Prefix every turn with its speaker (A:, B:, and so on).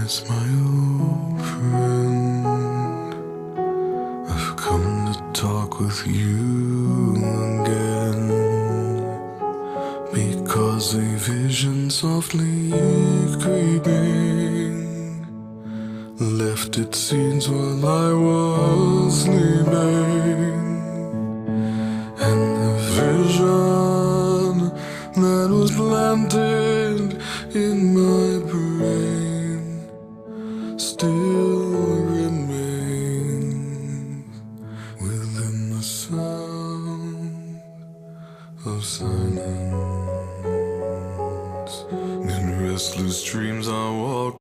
A: Yes, my old friend, I've come to talk with you again, because a vision softly creeping left its scenes while I was sleeping, and the vision that was planted in my brain still